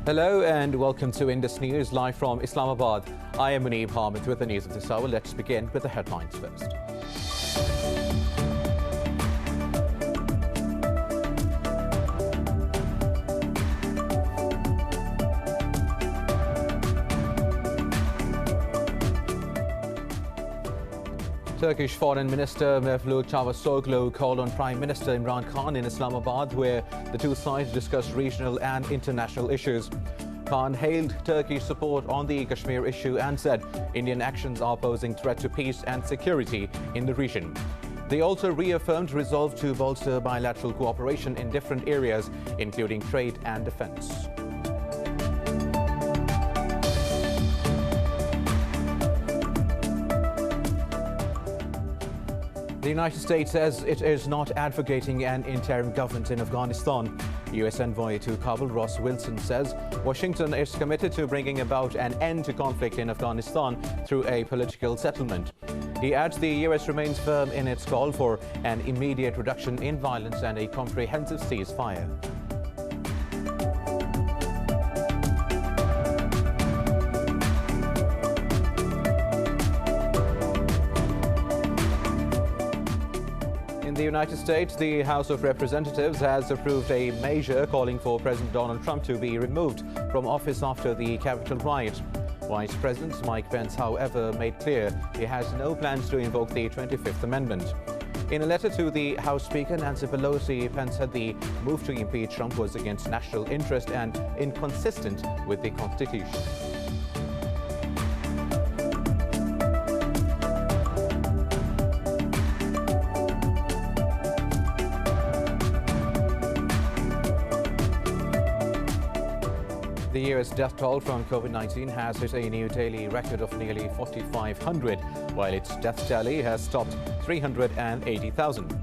Hello and welcome to Indus News live from Islamabad. I am Muneeb Hamid with the news of this hour. Let's begin with the headlines first. Turkish Foreign Minister Mevlut Cavusoglu called on Prime Minister Imran Khan in Islamabad, where the two sides discussed regional and international issues. Khan hailed Turkish support on the Kashmir issue and said Indian actions are posing threat to peace and security in the region. They also reaffirmed resolve to bolster bilateral cooperation in different areas, including trade and defense. The United States says it is not advocating an interim government in Afghanistan. U.S. envoy to Kabul Ross Wilson says Washington is committed to bringing about an end to conflict in Afghanistan through a political settlement. He adds the U.S. remains firm in its call for an immediate reduction in violence and a comprehensive ceasefire. In the United States, the House of Representatives has approved a measure calling for President Donald Trump to be removed from office after the Capitol riot. Vice President Mike Pence, however, made clear he has no plans to invoke the 25th Amendment. In a letter to the House Speaker, Nancy Pelosi, Pence said the move to impeach Trump was against national interest and inconsistent with the Constitution. The U.S. death toll from COVID-19 has hit a new daily record of nearly 4,500, while its death tally has topped 380,000.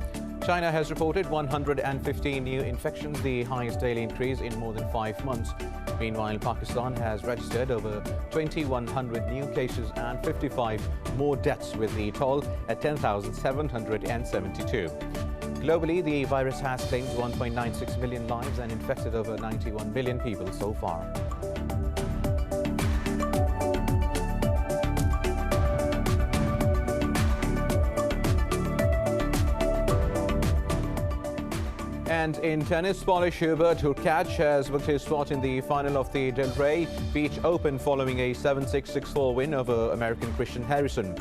China has reported 115 new infections, the highest daily increase in more than 5 months. Meanwhile, Pakistan has registered over 2,100 new cases and 55 more deaths, with the toll at 10,772. Globally, the virus has claimed 1.96 million lives and infected over 91 million people so far. And in tennis, Polish Hubert Hurkacz has booked his spot in the final of the Del Rey Beach Open following a 7-6, 6-4 win over American Christian Harrison.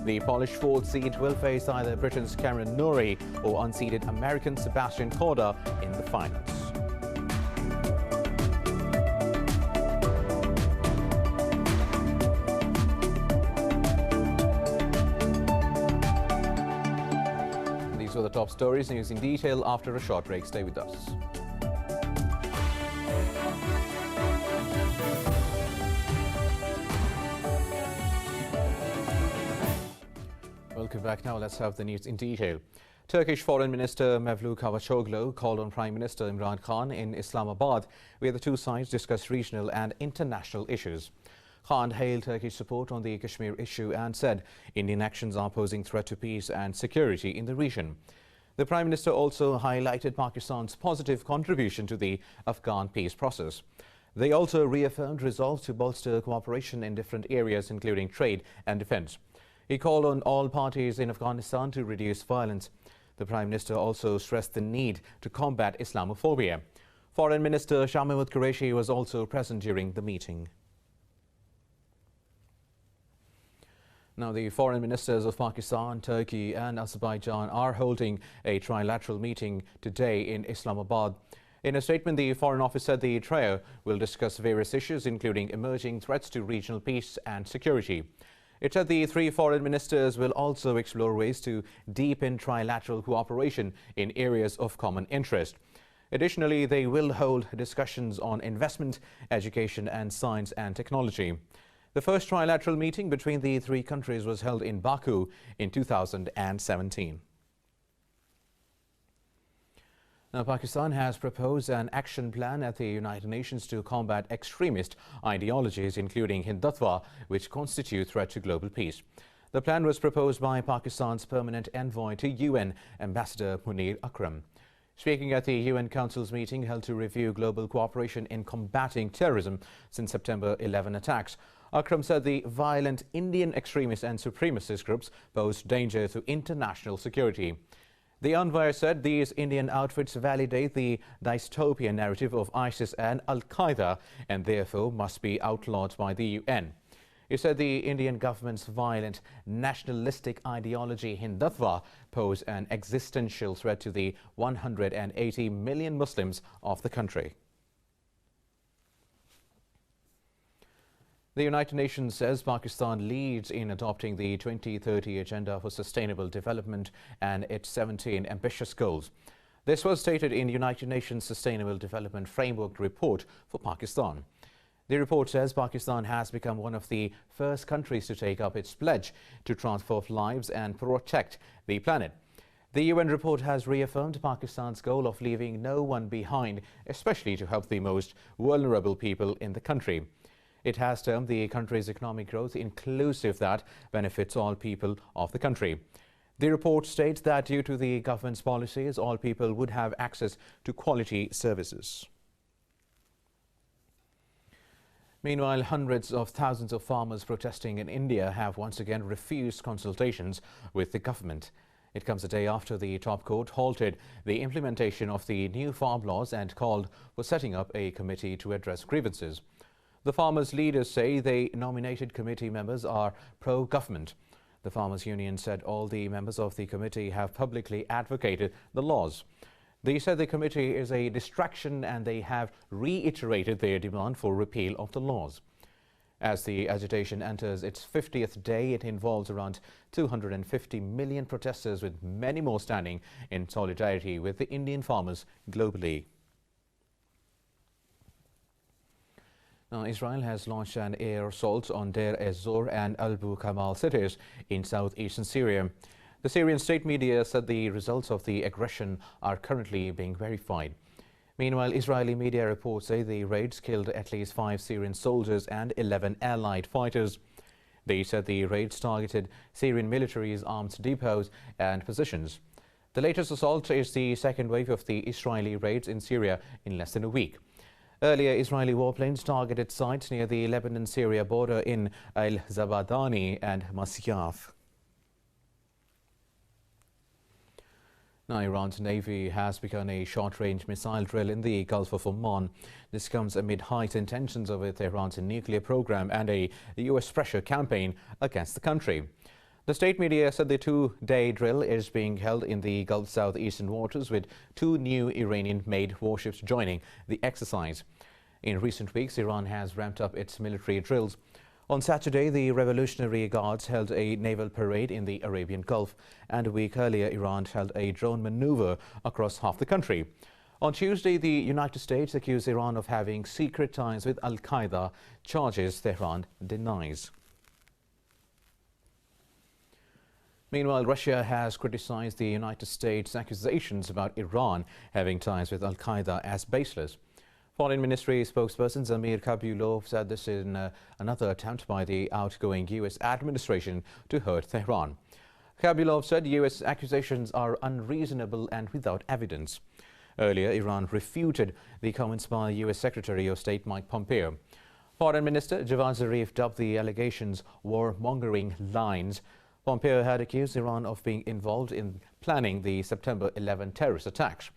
The Polish fourth seed will face either Britain's Karen Nouri or unseeded American Sebastian Korda in the finals. These were the top stories. News in detail after a short break. Stay with us. Welcome back. Now let's have the news in detail. Turkish Foreign Minister Mevlut Cavusoglu called on Prime Minister Imran Khan in Islamabad, where the two sides discussed regional and international issues. Khan hailed Turkish support on the Kashmir issue and said Indian actions are posing threat to peace and security in the region. The Prime Minister also highlighted Pakistan's positive contribution to the Afghan peace process. They also reaffirmed resolve to bolster cooperation in different areas, including trade and defense. He called on all parties in Afghanistan to reduce violence. The Prime Minister also stressed the need to combat Islamophobia. Foreign Minister Shah Mahmood Qureshi was also present during the meeting. Now, the foreign ministers of Pakistan, Turkey and Azerbaijan are holding a trilateral meeting today in Islamabad. In a statement, the Foreign Office said the trio will discuss various issues, including emerging threats to regional peace and security. It said the three foreign ministers will also explore ways to deepen trilateral cooperation in areas of common interest. Additionally, they will hold discussions on investment, education and science and technology. The first trilateral meeting between the three countries was held in Baku in 2017. Now, Pakistan has proposed an action plan at the United Nations to combat extremist ideologies, including Hindutva, which constitute a threat to global peace. The plan was proposed by Pakistan's permanent envoy to UN, Ambassador Munir Akram. Speaking at the UN Council's meeting held to review global cooperation in combating terrorism since September 11 attacks, Akram said the violent Indian extremist and supremacist groups pose danger to international security. The envoy said these Indian outfits validate the dystopian narrative of ISIS and Al-Qaeda and therefore must be outlawed by the UN. He said the Indian government's violent nationalistic ideology Hindutva pose an existential threat to the 180 million Muslims of the country. The United Nations says Pakistan leads in adopting the 2030 Agenda for Sustainable Development and its 17 ambitious goals. This was stated in United Nations Sustainable Development Framework report for Pakistan. The report says Pakistan has become one of the first countries to take up its pledge to transform lives and protect the planet. The UN report has reaffirmed Pakistan's goal of leaving no one behind, especially to help the most vulnerable people in the country. It has termed the country's economic growth inclusive that benefits all people of the country. The report states that due to the government's policies, all people would have access to quality services. Meanwhile, hundreds of thousands of farmers protesting in India have once again refused consultations with the government. It comes a day after the top court halted the implementation of the new farm laws and called for setting up a committee to address grievances. The farmers' leaders say the nominated committee members are pro-government. The farmers' union said all the members of the committee have publicly advocated the laws. They said the committee is a distraction and they have reiterated their demand for repeal of the laws. As the agitation enters its 50th day, it involves around 250 million protesters, with many more standing in solidarity with the Indian farmers globally. Now, Israel has launched an air assault on Deir ez-Zor and Abu Kamal cities in southeastern Syria. The Syrian state media said the results of the aggression are currently being verified. Meanwhile, Israeli media reports say the raids killed at least 5 Syrian soldiers and 11 allied fighters. They said the raids targeted Syrian military's arms depots and positions. The latest assault is the second wave of the Israeli raids in Syria in less than a week. Earlier, Israeli warplanes targeted sites near the Lebanon-Syria border in Al-Zabadani and Masyaf. Now, Iran's Navy has begun a short-range missile drill in the Gulf of Oman. This comes amid heightened tensions over Tehran's nuclear program and a U.S. pressure campaign against the country. The state media said the two-day drill is being held in the Gulf's southeastern waters, with 2 new Iranian-made warships joining the exercise. In recent weeks, Iran has ramped up its military drills. On Saturday, the Revolutionary Guards held a naval parade in the Arabian Gulf, and a week earlier, Iran held a drone maneuver across half the country. On Tuesday, the United States accused Iran of having secret ties with Al-Qaeda, charges Tehran denies. Meanwhile, Russia has criticized the United States' accusations about Iran having ties with Al-Qaeda as baseless. Foreign Ministry spokesperson Zamir Kabulov said this in another attempt by the outgoing U.S. administration to hurt Tehran. Kabulov said U.S. accusations are unreasonable and without evidence. Earlier, Iran refuted the comments by U.S. Secretary of State Mike Pompeo. Foreign Minister Javad Zarif dubbed the allegations warmongering lines. Pompeo had accused Iran of being involved in planning the September 11 terrorist attacks.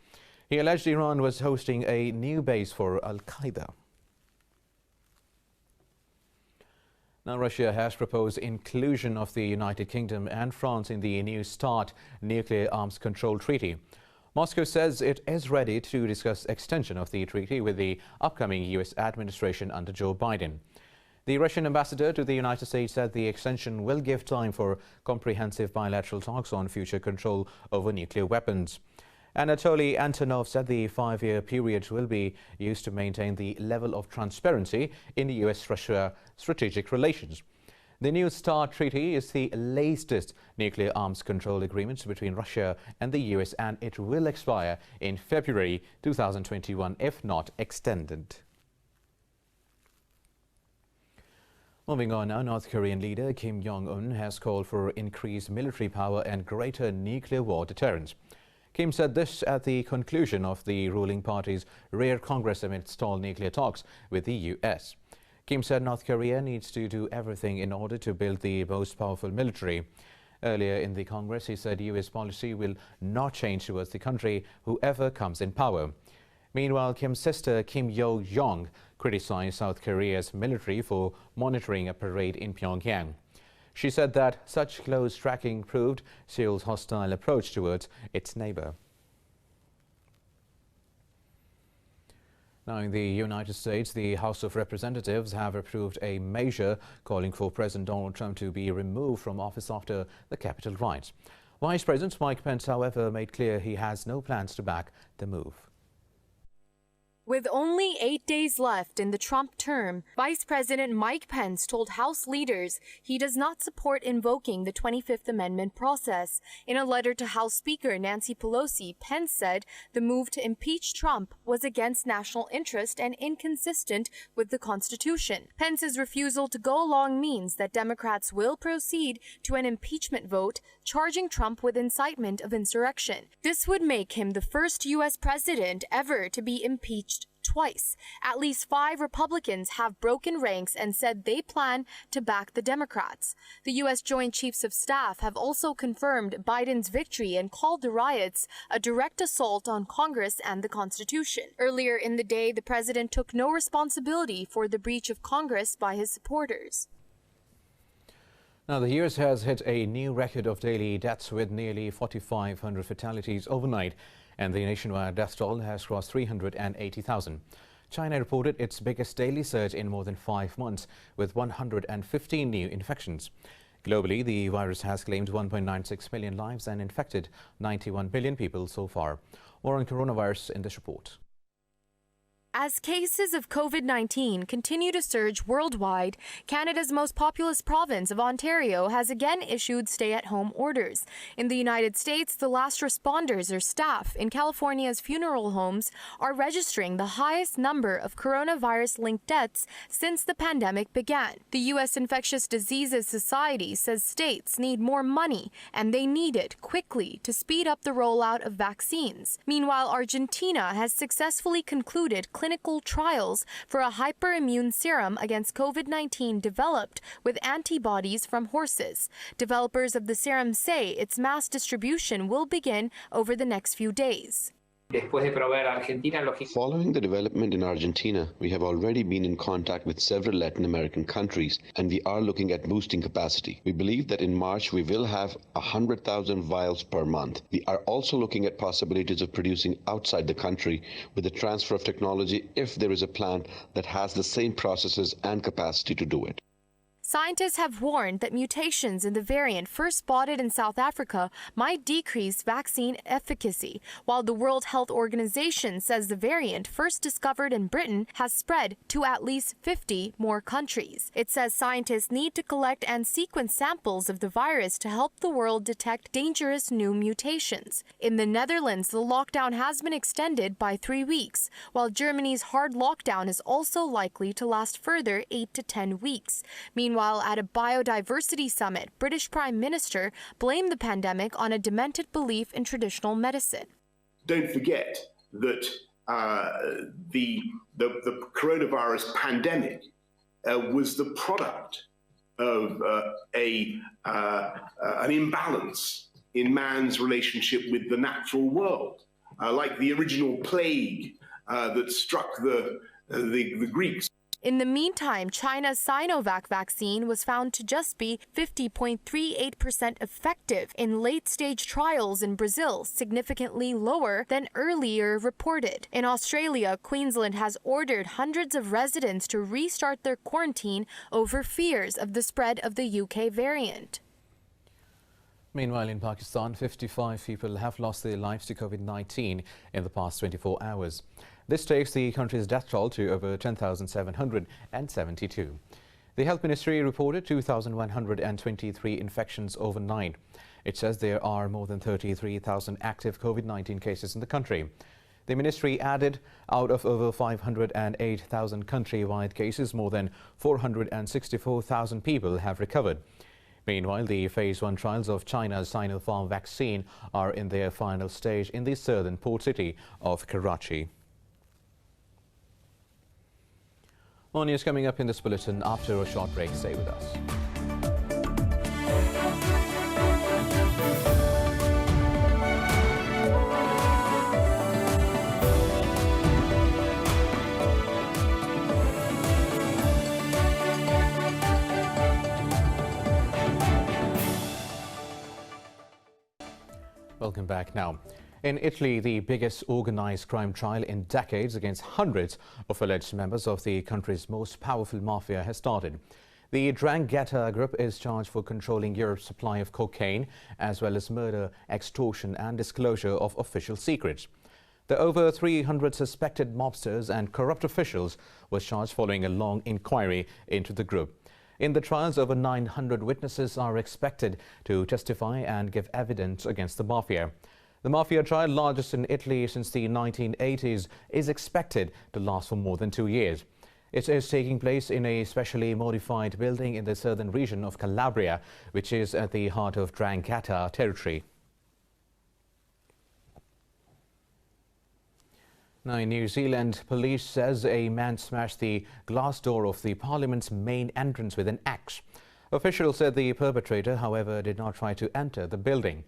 He alleged Iran was hosting a new base for Al-Qaeda. Now, Russia has proposed inclusion of the United Kingdom and France in the New START nuclear arms control treaty. Moscow says it is ready to discuss extension of the treaty with the upcoming U.S. administration under Joe Biden. The Russian ambassador to the United States said the extension will give time for comprehensive bilateral talks on future control over nuclear weapons. Anatoly Antonov said the 5-year period will be used to maintain the level of transparency in U.S.-Russia strategic relations. The New START treaty is the latest nuclear arms control agreement between Russia and the U.S., and it will expire in February 2021 if not extended. Moving on now, North Korean leader Kim Jong-un has called for increased military power and greater nuclear war deterrence. Kim said this at the conclusion of the ruling party's rare Congress amid stalled nuclear talks with the US. Kim said North Korea needs to do everything in order to build the most powerful military. Earlier in the Congress, he said US policy will not change towards the country, whoever comes in power. Meanwhile, Kim's sister Kim Yo-jong criticized South Korea's military for monitoring a parade in Pyongyang. She said that such close tracking proved Seoul's hostile approach towards its neighbor. Now, in the United States, the House of Representatives have approved a measure calling for President Donald Trump to be removed from office after the Capitol riots. Vice President Mike Pence, however, made clear he has no plans to back the move. With only 8 days left in the Trump term, Vice President Mike Pence told House leaders he does not support invoking the 25th Amendment process. In a letter to House Speaker Nancy Pelosi, Pence said the move to impeach Trump was against national interest and inconsistent with the Constitution. Pence's refusal to go along means that Democrats will proceed to an impeachment vote, charging Trump with incitement of insurrection. This would make him the first U.S. president ever to be impeached twice. At least 5 Republicans have broken ranks and said they plan to back the Democrats. The U.S. Joint Chiefs of Staff have also confirmed Biden's victory and called the riots a direct assault on Congress and the Constitution. Earlier in the day, the president took no responsibility for the breach of Congress by his supporters. Now, the US has hit a new record of daily deaths with nearly 4,500 fatalities overnight, and the nationwide death toll has crossed 380,000. China reported its biggest daily surge in more than 5 months, with 115 new infections. Globally, the virus has claimed 1.96 million lives and infected 91 billion people so far. More on coronavirus in this report. As cases of COVID-19 continue to surge worldwide, Canada's most populous province of Ontario has again issued stay-at-home orders. In the United States, the last responders or staff in California's funeral homes are registering the highest number of coronavirus-linked deaths since the pandemic began. The U.S. Infectious Diseases Society says states need more money, and they need it quickly to speed up the rollout of vaccines. Meanwhile, Argentina has successfully concluded clinical trials for a hyperimmune serum against COVID-19 developed with antibodies from horses. Developers of the serum say its mass distribution will begin over the next few days. Following the development in Argentina, we have already been in contact with several Latin American countries, and we are looking at boosting capacity. We believe that in March we will have 100,000 vials per month. We are also looking at possibilities of producing outside the country with the transfer of technology if there is a plant that has the same processes and capacity to do it. Scientists have warned that mutations in the variant first spotted in South Africa might decrease vaccine efficacy, while the World Health Organization says the variant first discovered in Britain has spread to at least 50 more countries. It says scientists need to collect and sequence samples of the virus to help the world detect dangerous new mutations. In the Netherlands, the lockdown has been extended by 3 weeks, while Germany's hard lockdown is also likely to last further 8 to 10 weeks. Meanwhile, at a biodiversity summit, British Prime Minister blamed the pandemic on a demented belief in traditional medicine. Don't forget that the coronavirus pandemic was the product of an imbalance in man's relationship with the natural world, like the original plague that struck the Greeks. In the meantime, China's Sinovac vaccine was found to just be 50.38% effective in late-stage trials in Brazil, significantly lower than earlier reported. In Australia, Queensland has ordered hundreds of residents to restart their quarantine over fears of the spread of the UK variant. Meanwhile, in Pakistan, 55 people have lost their lives to COVID-19 in the past 24 hours. This takes the country's death toll to over 10,772. The Health Ministry reported 2,123 infections overnight. It says there are more than 33,000 active COVID-19 cases in the country. The ministry added, out of over 508,000 countrywide cases, more than 464,000 people have recovered. Meanwhile, the phase 1 trials of China's Sinopharm vaccine are in their final stage in the southern port city of Karachi. More news coming up in this bulletin after a short break. Stay with us. Welcome back now. In Italy, the biggest organized crime trial in decades against hundreds of alleged members of the country's most powerful mafia has started. The 'Ndrangheta group is charged for controlling Europe's supply of cocaine, as well as murder, extortion and disclosure of official secrets. The over 300 suspected mobsters and corrupt officials were charged following a long inquiry into the group. In the trials, over 900 witnesses are expected to testify and give evidence against the mafia. The mafia trial, largest in Italy since the 1980s, is expected to last for more than 2 years. It is taking place in a specially modified building in the southern region of Calabria, which is at the heart of 'Ndrangheta territory. Now, in New Zealand, police says a man smashed the glass door of the Parliament's main entrance with an axe. Officials said the perpetrator, however, did not try to enter the building.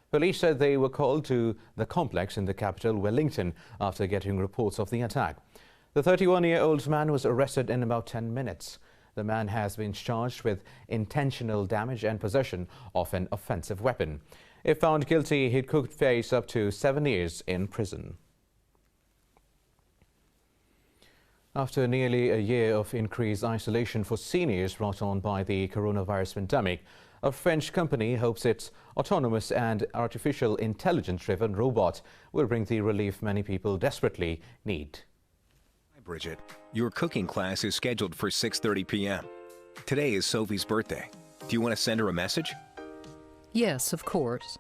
Police said they were called to the complex in the capital, Wellington, after getting reports of the attack. The 31-year-old man was arrested in about 10 minutes. The man has been charged with intentional damage and possession of an offensive weapon. If found guilty, he could face up to 7 years in prison. After nearly a year of increased isolation for seniors brought on by the coronavirus pandemic, a French company hopes its autonomous and artificial intelligence-driven robot will bring the relief many people desperately need. Hi, Bridget. Your cooking class is scheduled for 6:30 p.m. Today is Sophie's birthday. Do you want to send her a message? Yes, of course.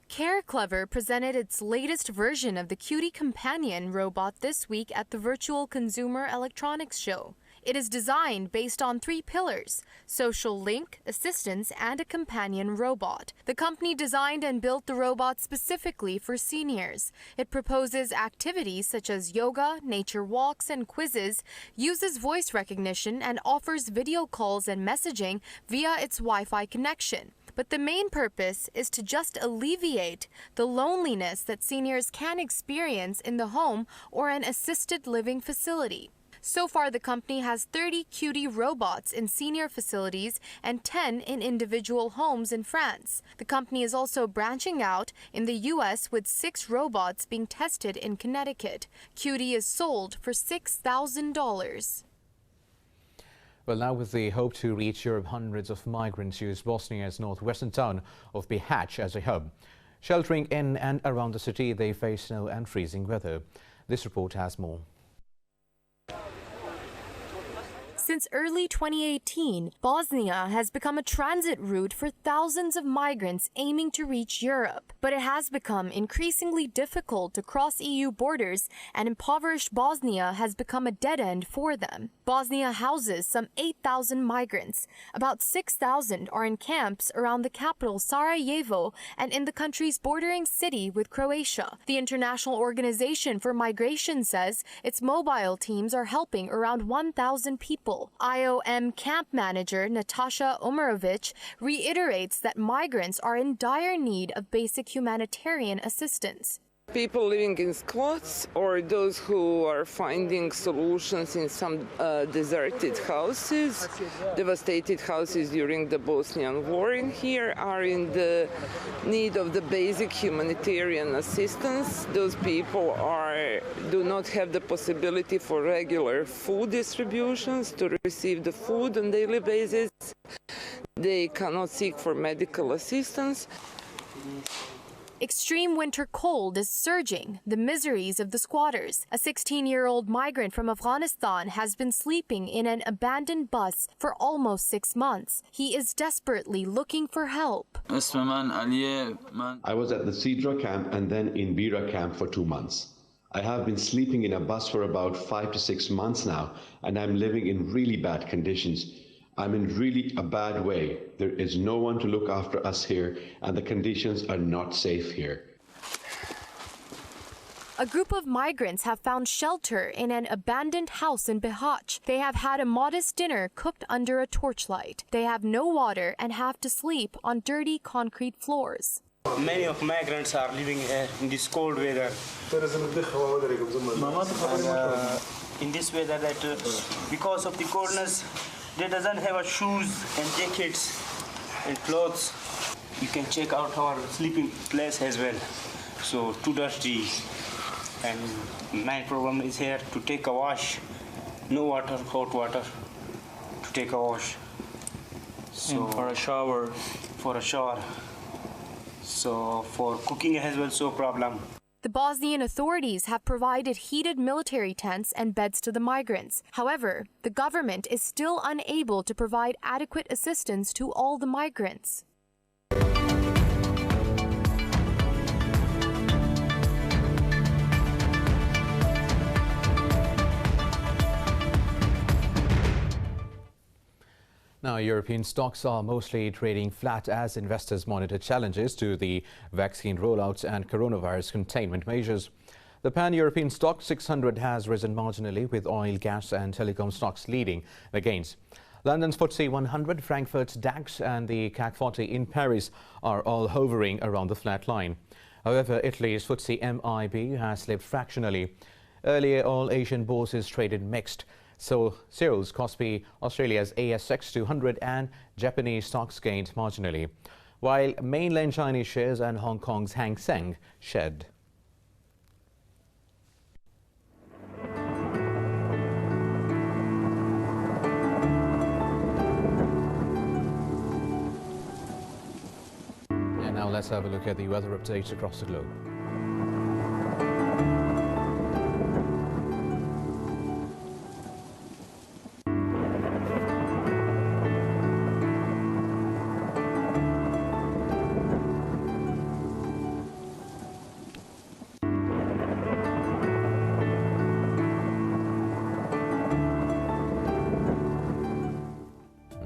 Care Clever presented its latest version of the Cutie Companion robot this week at the Virtual Consumer Electronics Show. It is designed based on 3 pillars: social link, assistance, and a companion robot. The company designed and built the robot specifically for seniors. It proposes activities such as yoga, nature walks, and quizzes, uses voice recognition, and offers video calls and messaging via its Wi-Fi connection. But the main purpose is to just alleviate the loneliness that seniors can experience in the home or an assisted living facility. So far, the company has 30 Cutie robots in senior facilities and 10 in individual homes in France. The company is also branching out in the U.S. with 6 robots being tested in Connecticut. Cutie is sold for $6,000. Well, now with the hope to reach Europe, hundreds of migrants use Bosnia's northwestern town of Bihać as a hub. Sheltering in and around the city, they face snow and freezing weather. This report has more. Since early 2018, Bosnia has become a transit route for thousands of migrants aiming to reach Europe. But it has become increasingly difficult to cross EU borders, and impoverished Bosnia has become a dead end for them. Bosnia houses some 8,000 migrants. About 6,000 are in camps around the capital Sarajevo and in the country's bordering city with Croatia. The International Organization for Migration says its mobile teams are helping around 1,000 people. IOM camp manager Natasha Omerovic reiterates that migrants are in dire need of basic humanitarian assistance. People living in squats or those who are finding solutions in some deserted houses, devastated houses during the Bosnian War in here, are in the need of the basic humanitarian assistance. Those people do not have the possibility for regular food distributions to receive the food on a daily basis. They cannot seek for medical assistance. Extreme winter cold is surging the miseries of the squatters. A 16-year-old migrant from Afghanistan has been sleeping in an abandoned bus for almost 6 months. He is desperately looking for help. I was at the Sidra camp and then in Bira camp for 2 months. I have been sleeping in a bus for about 5 to 6 months now, and I'm living in really bad conditions. I'm in really a bad way. There is no one to look after us here, and the conditions are not safe here. A group of migrants have found shelter in an abandoned house in Bihać. They have had a modest dinner cooked under a torchlight. They have no water and have to sleep on dirty concrete floors. Many of migrants are living here in this cold weather. In this weather, that because of the coldness, they doesn't have shoes and jackets and clothes. You can check out our sleeping place as well. So too dirty. And my problem is here to take a wash. No water, hot water to take a wash. So and for a shower. For a shower. So for cooking as well, so problem. The Bosnian authorities have provided heated military tents and beds to the migrants. However, the government is still unable to provide adequate assistance to all the migrants. Now, European stocks are mostly trading flat as investors monitor challenges to the vaccine rollouts and coronavirus containment measures. The pan-European stock 600 has risen marginally, with oil, gas and telecom stocks leading the gains. London's FTSE 100, Frankfurt's DAX and the CAC 40 in Paris are all hovering around the flat line. However, Italy's FTSE MIB has slipped fractionally. Earlier, all Asian bourses traded mixed. So Seoul's Kospi, Australia's ASX 200 and Japanese stocks gained marginally, while mainland Chinese shares and Hong Kong's Hang Seng shed. And now let's have a look at the weather updates across the globe.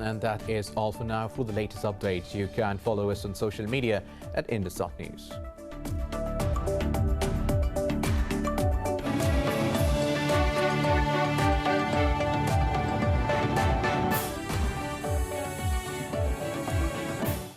And that is all for now. For the latest updates, you can follow us on social media at Indus.News.